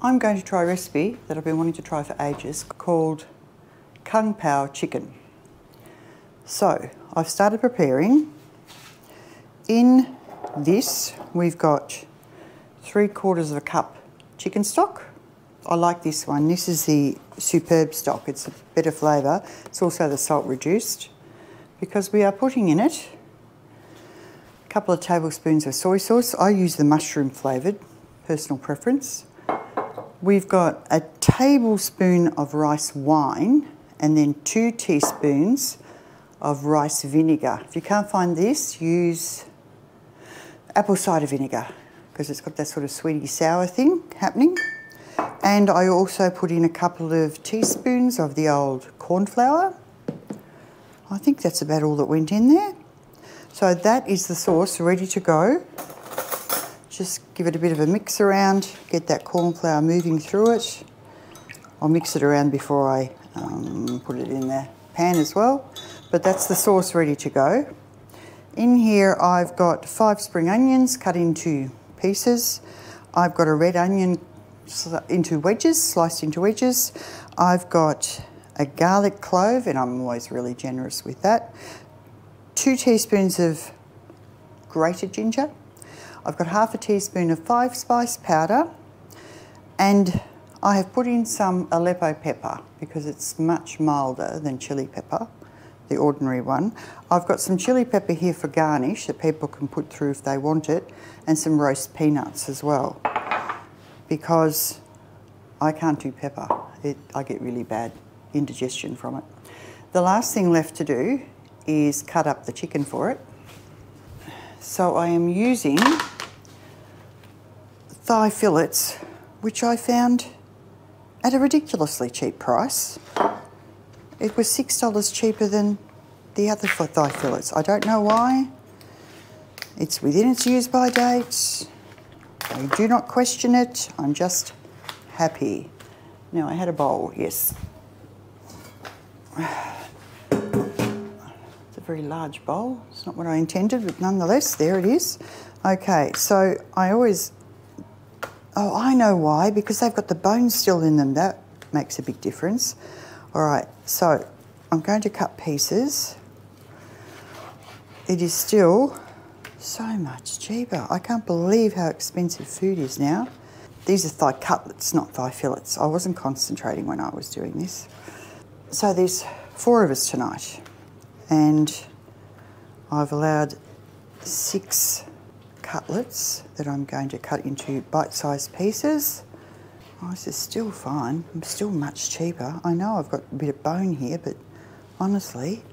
I'm going to try a recipe that I've been wanting to try for ages called Kung Pao Chicken. So I've started preparing. In this we've got 3/4 cup chicken stock. I like this one. This is the superb stock. It's a better flavour. It's also the salt reduced because we are putting in it a couple of tablespoons of soy sauce. I use the mushroom flavoured, personal preference. We've got a tablespoon of rice wine and then 2 teaspoons of rice vinegar. If you can't find this, use apple cider vinegar because it's got that sort of sweety sour thing happening. And I also put in a couple of teaspoons of the old corn flour. I think that's about all that went in there. So that is the sauce ready to go. Just give it a bit of a mix around, get that corn flour moving through it. I'll mix it around before I put it in the pan as well. But that's the sauce ready to go. In here I've got 5 spring onions cut into pieces. I've got a red onion into wedges, sliced into wedges. I've got a garlic clove, and I'm always really generous with that. 2 teaspoons of grated ginger. I've got half a teaspoon of 5-spice powder, and I have put in some Aleppo pepper because it's much milder than chili pepper, the ordinary one. I've got some chili pepper here for garnish that people can put through if they want it, and some roast peanuts as well, because I can't do pepper. I get really bad indigestion from it. The last thing left to do is cut up the chicken for it. So I am using thigh fillets, which I found at a ridiculously cheap price. It was $6 cheaper than the other thigh fillets. I don't know why. It's within its use by date. I do not question it. I'm just happy. Now I had a bowl, yes. It's a very large bowl. It's not what I intended, but nonetheless, there it is. Okay, so I always... Oh, I know why, because they've got the bones still in them. That makes a big difference. All right, so I'm going to cut pieces. It is still so much cheaper. I can't believe how expensive food is now. These are thigh cutlets, not thigh fillets. I wasn't concentrating when I was doing this. So there's 4 of us tonight, and I've allowed 6 cutlets that I'm going to cut into bite-sized pieces. Oh, this is still fine. I'm still much cheaper. I know I've got a bit of bone here, but honestly,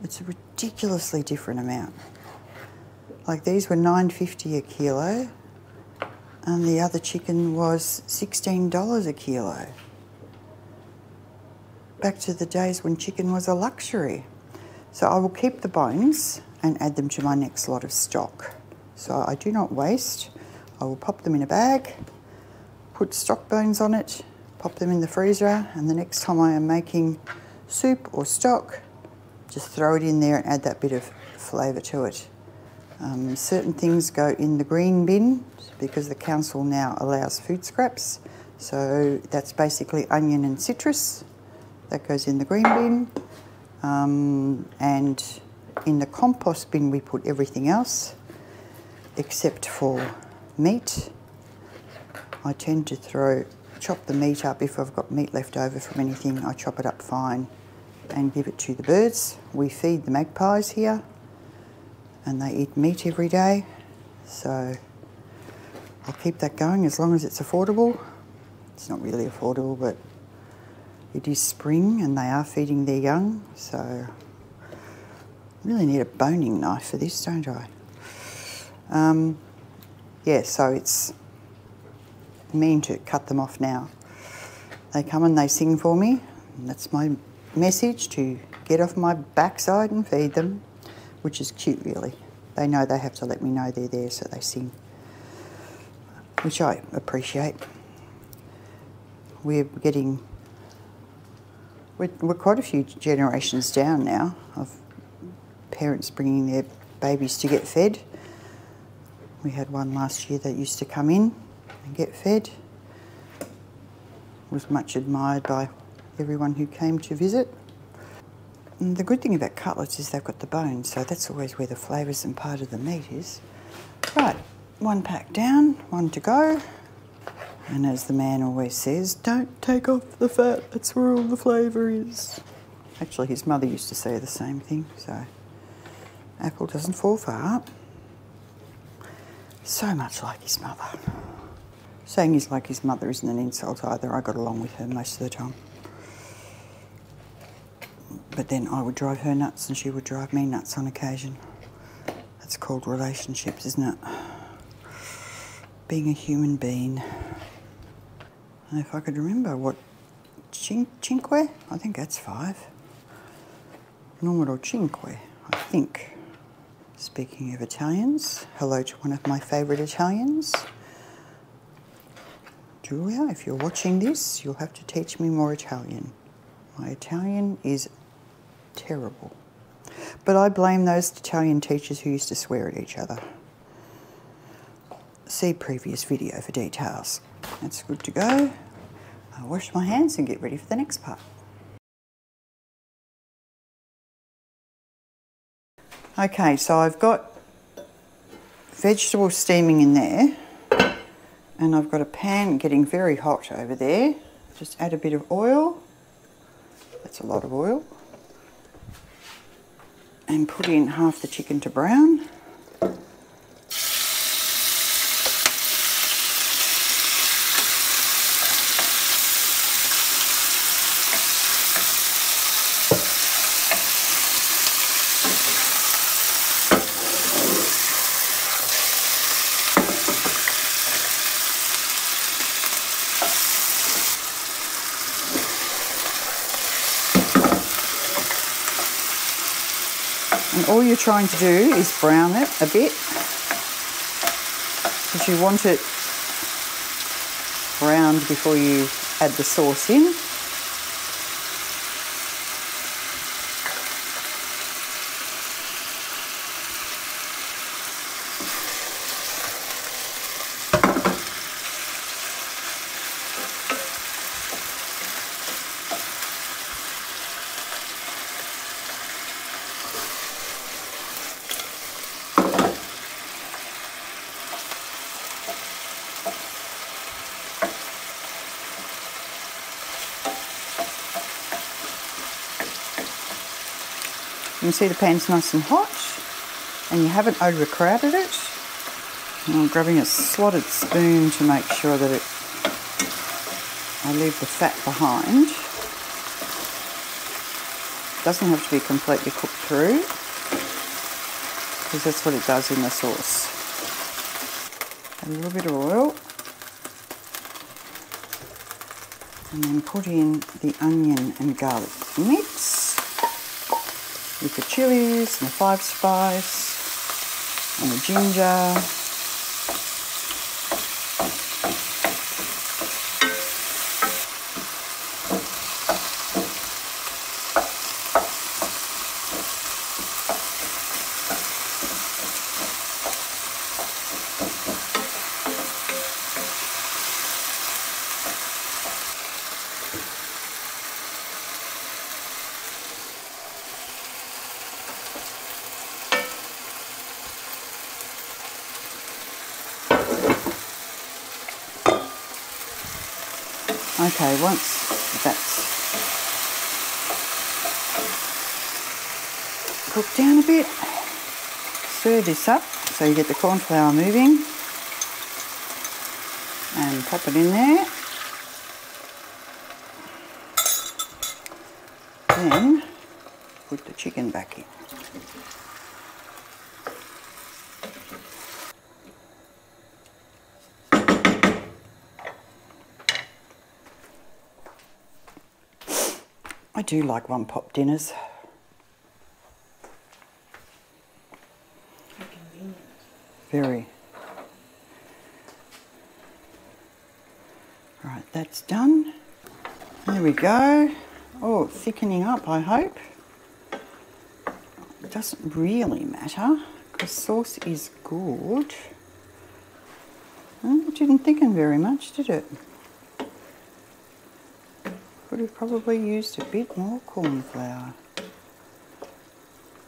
it's a ridiculously different amount. Like these were $9.50 a kilo, and the other chicken was $16 a kilo. Back to the days when chicken was a luxury. So I will keep the bones and add them to my next lot of stock. So I do not waste. I will pop them in a bag, put stock bones on it, pop them in the freezer, and the next time I am making soup or stock, just throw it in there and add that bit of flavour to it. Certain things go in the green bin because the council now allows food scraps. So that's basically onion and citrus. That goes in the green bin. And in the compost bin we put everything else except for meat. I tend to chop the meat up. If I've got meat left over from anything, I chop it up fine and give it to the birds. We feed the magpies here and they eat meat every day, so I'll keep that going as long as it's affordable. It's not really affordable, but it is spring and they are feeding their young, so I really need a boning knife for this, don't I? Yeah, so it's mean to cut them off now. They come and they sing for me, and that's my message, to get off my backside and feed them, which is cute really. They know they have to let me know they're there, so they sing, which I appreciate. We're quite a few generations down now of parents bringing their babies to get fed. We had one last year that used to come in and get fed. Was much admired by everyone who came to visit. And the good thing about cutlets is they've got the bones, so that's always where the flavours and part of the meat is. Right, one pack down, one to go. And as the man always says, don't take off the fat, that's where all the flavour is. Actually, his mother used to say the same thing, so apple doesn't fall far. So much like his mother. Saying he's like his mother isn't an insult either. I got along with her most of the time. But then I would drive her nuts and she would drive me nuts on occasion. That's called relationships, isn't it? Being a human being. And if I could remember what cinque? I think that's 5. Numero cinque, I think. Speaking of Italians, hello to one of my favourite Italians. Julia, if you're watching this, you'll have to teach me more Italian. My Italian is terrible. But I blame those Italian teachers who used to swear at each other. See previous video for details. That's good to go. I'll wash my hands and get ready for the next part. Okay, so I've got vegetables steaming in there. And I've got a pan getting very hot over there. Just add a bit of oil. That's a lot of oil. And put in half the chicken to brown. And all you're trying to do is brown it a bit, because you want it browned before you add the sauce in. You can see the pan's nice and hot, and you haven't overcrowded it. And I'm grabbing a slotted spoon to make sure that I leave the fat behind. It doesn't have to be completely cooked through, because that's what it does in the sauce. A little bit of oil, and then put in the onion and garlic mix. With the chilies and the 5 spice and the ginger. Okay, once that's cooked down a bit, stir this up so you get the corn flour moving and pop it in there. Then put the chicken back in. I do like one-pot dinners. How convenient. Very. Right, that's done. There we go. Oh, thickening up, I hope. It doesn't really matter because sauce is good. didn't thicken very much, did it? Could have probably used a bit more corn flour.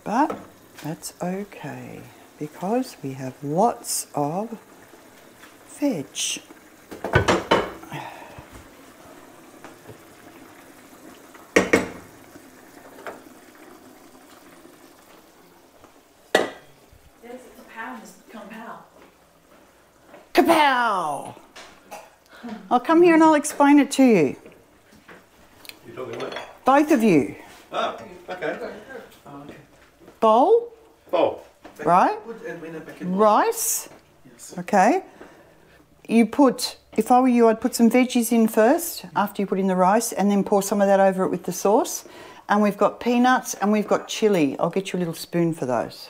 But that's okay because we have lots of veg. Kung Pao. Kapow! I'll come here and I'll explain it to you. You're talking about? Both of you. Oh, okay. Bowl, Oh. right? Rice. Okay. You put, if I were you, I'd put some veggies in first after you put in the rice and then pour some of that over it with the sauce. And we've got peanuts and we've got chilli. I'll get you a little spoon for those.